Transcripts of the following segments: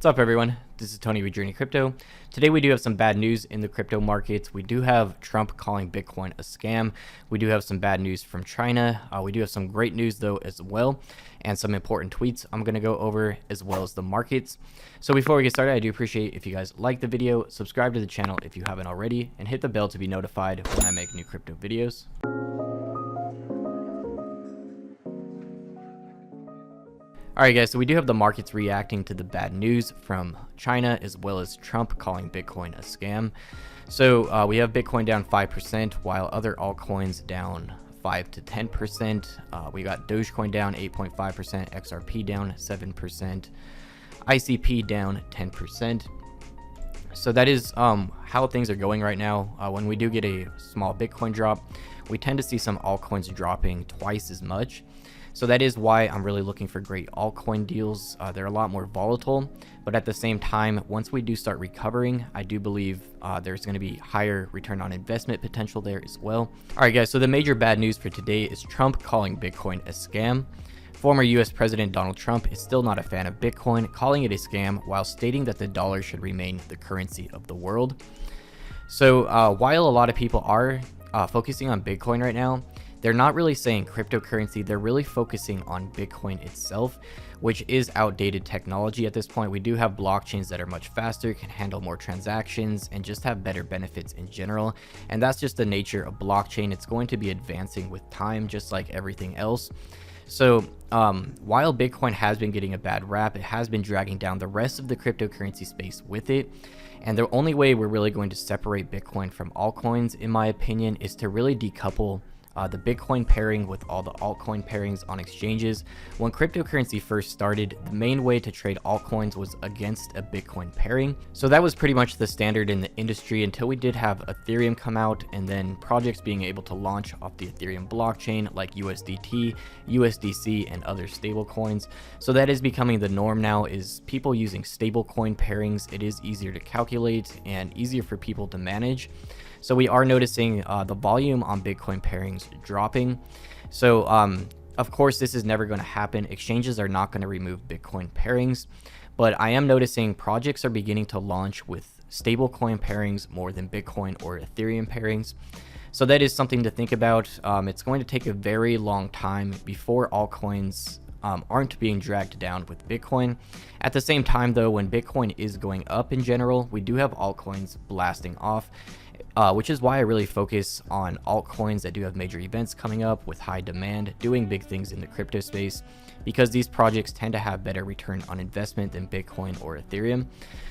What's up, everyone? This is Tony with JRNYcrypto. Today we do have some bad news in the crypto markets. We do have Trump calling Bitcoin a scam. We do have some bad news from China. We do have some great news though as well, and some important tweets I'm going to go over, as well as the markets. So before we get started, I do appreciate if you guys like the video, subscribe to the channel if you haven't already, and hit the bell to be notified when I make new crypto videos. Alright guys, so we do have the markets reacting to the bad news from China, as well as Trump calling Bitcoin a scam. So we have Bitcoin down 5%, while other altcoins down 5 to 10%. We got Dogecoin down 8.5%, XRP down 7%, ICP down 10%. So that is how things are going right now. When we do get a small Bitcoin drop, we tend to see some altcoins dropping twice as much. So that is why I'm really looking for great altcoin deals. They're a lot more volatile, but at the same time, once we do start recovering, I do believe there's going to be higher return on investment potential there as well. All right, guys, so the major bad news for today is Trump calling Bitcoin a scam. Former US President Donald Trump is still not a fan of Bitcoin, calling it a scam while stating that the dollar should remain the currency of the world. So while a lot of people are focusing on Bitcoin right now, they're not really saying cryptocurrency, they're really focusing on Bitcoin itself, which is outdated technology at this point. We do have blockchains that are much faster, can handle more transactions, and just have better benefits in general. And that's just the nature of blockchain. It's going to be advancing with time, just like everything else. So while Bitcoin has been getting a bad rap, it has been dragging down the rest of the cryptocurrency space with it. And the only way we're really going to separate Bitcoin from altcoins, in my opinion, is to really decouple the Bitcoin pairing with all the altcoin pairings on exchanges. When cryptocurrency first started, the main way to trade altcoins was against a Bitcoin pairing. So that was pretty much the standard in the industry until we did have Ethereum come out, and then projects being able to launch off the Ethereum blockchain like USDT, USDC, and other stable coins. So that is becoming the norm now, is people using stable coin pairings. It is easier to calculate and easier for people to manage. So we are noticing the volume on Bitcoin pairings dropping. So of course, this is never going to happen. Exchanges are not going to remove Bitcoin pairings, but I am noticing projects are beginning to launch with stablecoin pairings more than Bitcoin or Ethereum pairings. So that is something to think about. It's going to take a very long time before altcoins aren't being dragged down with Bitcoin. At the same time though, when Bitcoin is going up in general, we do have altcoins blasting off. Which is why I really focus on altcoins that do have major events coming up with high demand, doing big things in the crypto space, because these projects tend to have better return on investment than Bitcoin or Ethereum.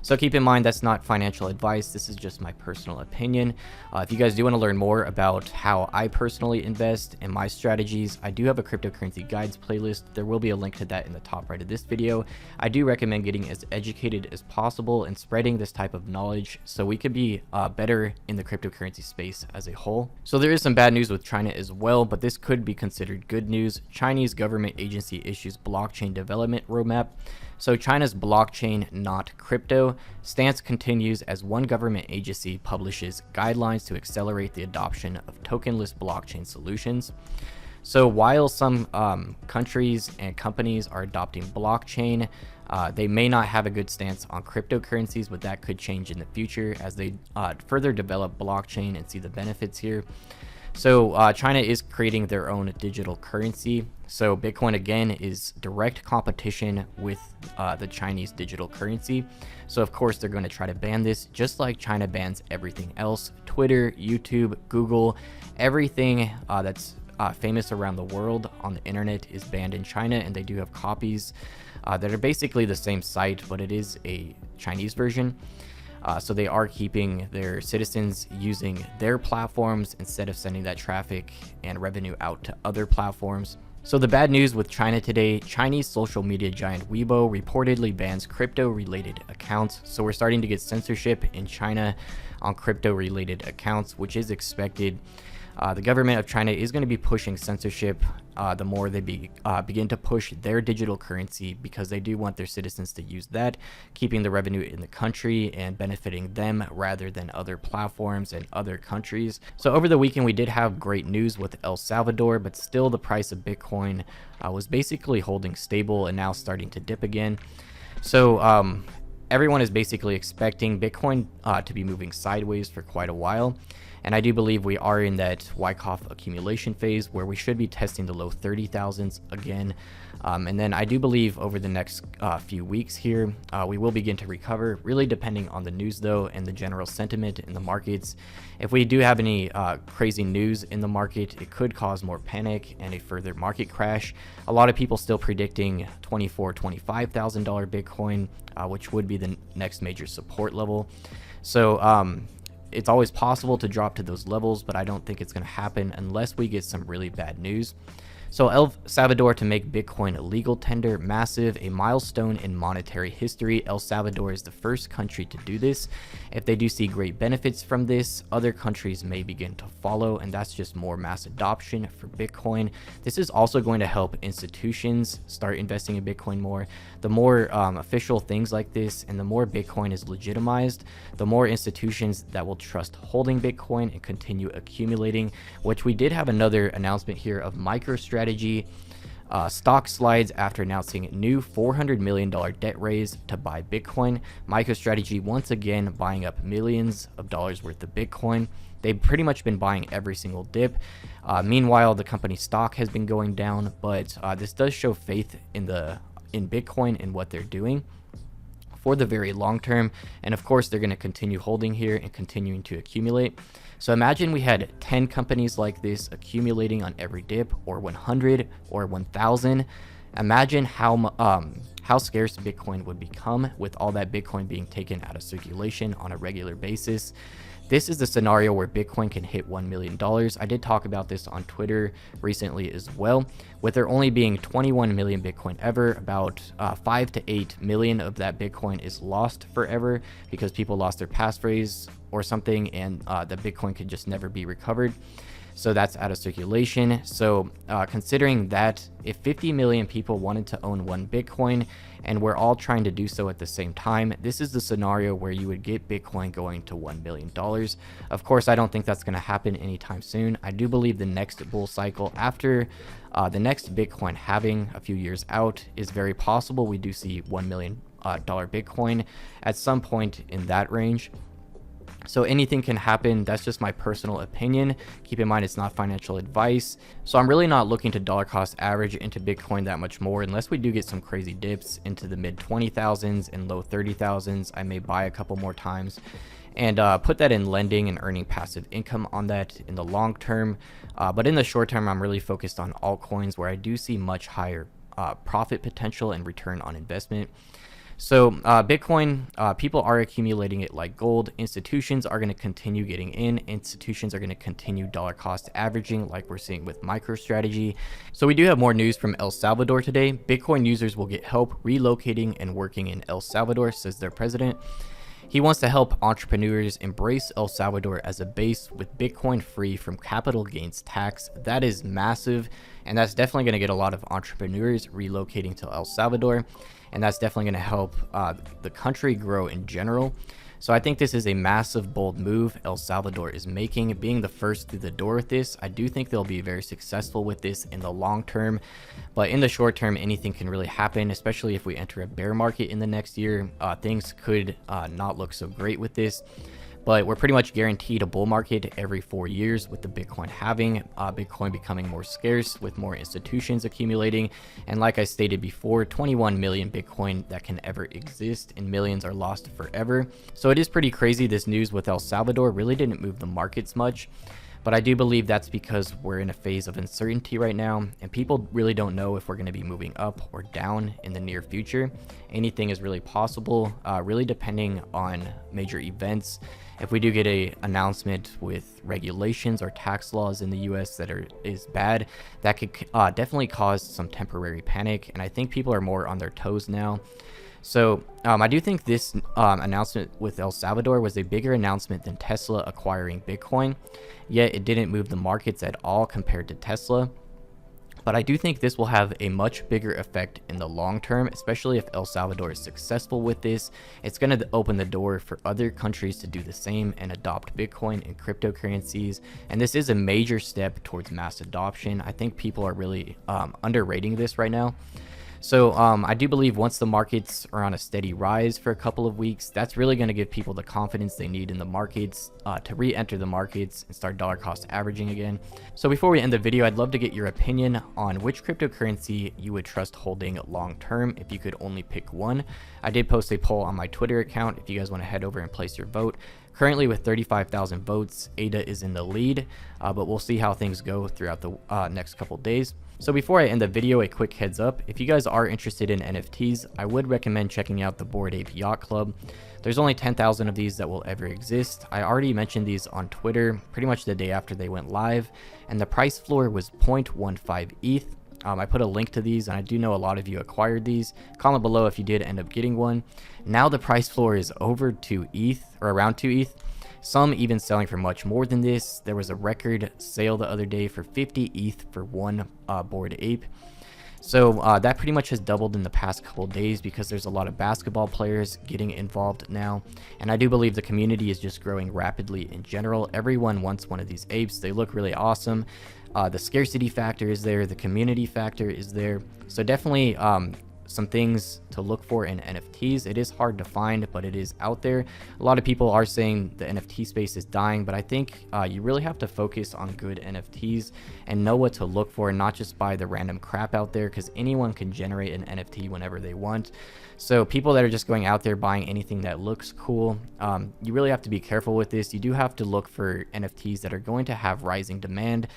So keep in mind, that's not financial advice. This is just my personal opinion. If you guys do want to learn more about how I personally invest and my strategies, I do have a cryptocurrency guides playlist. There will be a link to that in the top right of this video. I do recommend getting as educated as possible and spreading this type of knowledge so we could be better in the cryptocurrency space as a whole. So there is some bad news with China as well, but this could be considered good news. Chinese government agency issues blockchain development roadmap. So China's blockchain, not crypto, stance continues as one government agency publishes guidelines to accelerate the adoption of tokenless blockchain solutions. So while some countries and companies are adopting blockchain, they may not have a good stance on cryptocurrencies, but that could change in the future as they further develop blockchain and see the benefits here. So China is creating their own digital currency. So Bitcoin again is direct competition with the Chinese digital currency. So of course they're going to try to ban this, just like China bans everything else. Twitter, YouTube, Google, everything that's famous around the world on the internet is banned in China, and they do have copies that are basically the same site, but it is a Chinese version. So they are keeping their citizens using their platforms instead of sending that traffic and revenue out to other platforms. So the bad news with China today, Chinese social media giant Weibo reportedly bans crypto-related accounts. So we're starting to get censorship in China on crypto-related accounts, which is expected. The government of China is going to be pushing censorship the more they begin to push their digital currency, because they do want their citizens to use that, keeping the revenue in the country and benefiting them rather than other platforms and other countries. So over the weekend, we did have great news with El Salvador, but still the price of Bitcoin was basically holding stable and now starting to dip again. So everyone is basically expecting Bitcoin to be moving sideways for quite a while. And I do believe we are in that Wyckoff accumulation phase where we should be testing the low 30,000s again. And then I do believe over the next few weeks here, we will begin to recover, really depending on the news though and the general sentiment in the markets. If we do have any crazy news in the market, it could cause more panic and a further market crash. A lot of people still predicting $24,000-$25,000 Bitcoin, which would be the next major support level. So it's always possible to drop to those levels, but I don't think it's going to happen unless we get some really bad news. So El Salvador to make Bitcoin a legal tender, massive, a milestone in monetary history. El Salvador is the first country to do this. If they do see great benefits from this, other countries may begin to follow, and that's just more mass adoption for Bitcoin. This is also going to help institutions start investing in Bitcoin more. The more official things like this and the more Bitcoin is legitimized, the more institutions that will trust holding Bitcoin and continue accumulating, which we did have another announcement here of MicroStrategy. Stock slides after announcing new $400 million debt raise to buy Bitcoin. MicroStrategy once again buying up millions of dollars worth of Bitcoin. They've pretty much been buying every single dip. Meanwhile, the company's stock has been going down, but this does show faith in Bitcoin and what they're doing for the very long term. And of course, they're going to continue holding here and continuing to accumulate. So imagine we had 10 companies like this accumulating on every dip, or 100 or 1,000. Imagine how scarce Bitcoin would become with all that Bitcoin being taken out of circulation on a regular basis. This is the scenario where Bitcoin can hit $1 million. I did talk about this on Twitter recently as well. With there only being 21 million Bitcoin ever, about 5 to 8 million of that Bitcoin is lost forever because people lost their passphrase or something, and the Bitcoin could just never be recovered. So that's out of circulation. So considering that if 50 million people wanted to own one Bitcoin and we're all trying to do so at the same time, this is the scenario where you would get Bitcoin going to $1 billion. Of course, I don't think that's going to happen anytime soon. I do believe the next bull cycle after the next Bitcoin halving a few years out is very possible. We do see $1 million Bitcoin at some point in that range. So anything can happen. That's just my personal opinion. Keep in mind, it's not financial advice. So I'm really not looking to dollar cost average into Bitcoin that much more unless we do get some crazy dips into the mid 20,000s and low 30,000s. I may buy a couple more times and put that in lending and earning passive income on that in the long term. But in the short term, I'm really focused on altcoins where I do see much higher profit potential and return on investment. So Bitcoin, people are accumulating it like gold. Institutions are going to continue getting in. Institutions are going to continue dollar cost averaging like we're seeing with MicroStrategy. So we do have more news from El Salvador today. Bitcoin users will get help relocating and working in El Salvador, says their president. He wants to help entrepreneurs embrace El Salvador as a base with Bitcoin free from capital gains tax. That is massive, and that's definitely going to get a lot of entrepreneurs relocating to El Salvador, and that's definitely going to help the country grow in general. So I think this is a massive, bold move El Salvador is making, being the first through the door with this. I do think they'll be very successful with this in the long term, but in the short term, anything can really happen, especially if we enter a bear market in the next year. Things could not look so great with this. But we're pretty much guaranteed a bull market every 4 years with the Bitcoin halving, Bitcoin becoming more scarce with more institutions accumulating. And like I stated before, 21 million Bitcoin that can ever exist and millions are lost forever. So it is pretty crazy. This news with El Salvador really didn't move the markets much. But I do believe that's because we're in a phase of uncertainty right now, and people really don't know if we're going to be moving up or down in the near future. Anything is really possible, really depending on major events. If we do get an announcement with regulations or tax laws in the US that is bad, that could definitely cause some temporary panic, and I think people are more on their toes now. So I do think this announcement with El Salvador was a bigger announcement than Tesla acquiring Bitcoin, yet it didn't move the markets at all compared to Tesla. But I do think this will have a much bigger effect in the long term, especially if El Salvador is successful with this. It's going to open the door for other countries to do the same and adopt Bitcoin and cryptocurrencies. And this is a major step towards mass adoption. I think people are really underrating this right now. So I do believe once the markets are on a steady rise for a couple of weeks, that's really going to give people the confidence they need in the markets to re-enter the markets and start dollar cost averaging again. So before we end the video, I'd love to get your opinion on which cryptocurrency you would trust holding long term if you could only pick one. I did post a poll on my Twitter account if you guys want to head over and place your vote. Currently with 35,000 votes, ADA is in the lead, but we'll see how things go throughout the next couple days. So before I end the video, a quick heads up. If you guys are interested in NFTs, I would recommend checking out the Bored Ape Yacht Club. There's only 10,000 of these that will ever exist. I already mentioned these on Twitter pretty much the day after they went live, and the price floor was 0.15 ETH. I put a link to these, and I do know a lot of you acquired these. Comment below if you did end up getting one. Now the price floor is over 2 ETH, or around 2 ETH. Some even selling for much more than this. There was a record sale the other day for 50 ETH for one Bored Ape. So that pretty much has doubled in the past couple days because there's a lot of basketball players getting involved now. And I do believe the community is just growing rapidly in general. Everyone wants one of these apes. They look really awesome. The scarcity factor is there. The community factor is there. So definitely some things to look for in NFTs. It is hard to find, but it is out there. A lot of people are saying the NFT space is dying, but I think you really have to focus on good NFTs and know what to look for, and not just buy the random crap out there, because anyone can generate an NFT whenever they want. So people that are just going out there buying anything that looks cool, you really have to be careful with this. You do have to look for NFTs that are going to have rising demand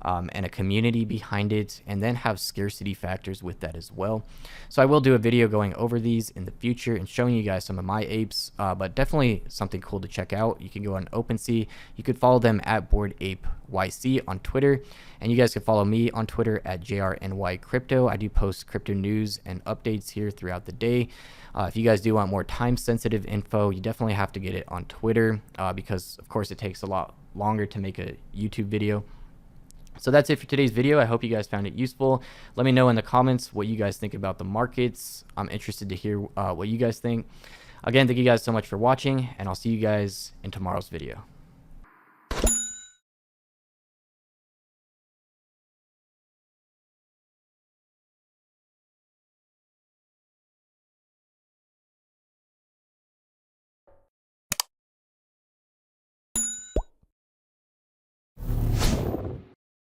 and a community behind it, and then have scarcity factors with that as well. So I will do a video going over these in the future and showing you guys some of my apes, but definitely something cool to check out. You can go on OpenSea. You could follow them at BoredApeYC on Twitter, and you guys can follow me on Twitter at JRNYcrypto. I do post crypto news and updates here throughout the day. If you guys do want more time-sensitive info, you definitely have to get it on Twitter because, of course, it takes a lot longer to make a YouTube video. So that's it for today's video. I hope you guys found it useful. Let me know in the comments what you guys think about the markets. I'm interested to hear what you guys think. Again, thank you guys so much for watching, and I'll see you guys in tomorrow's video.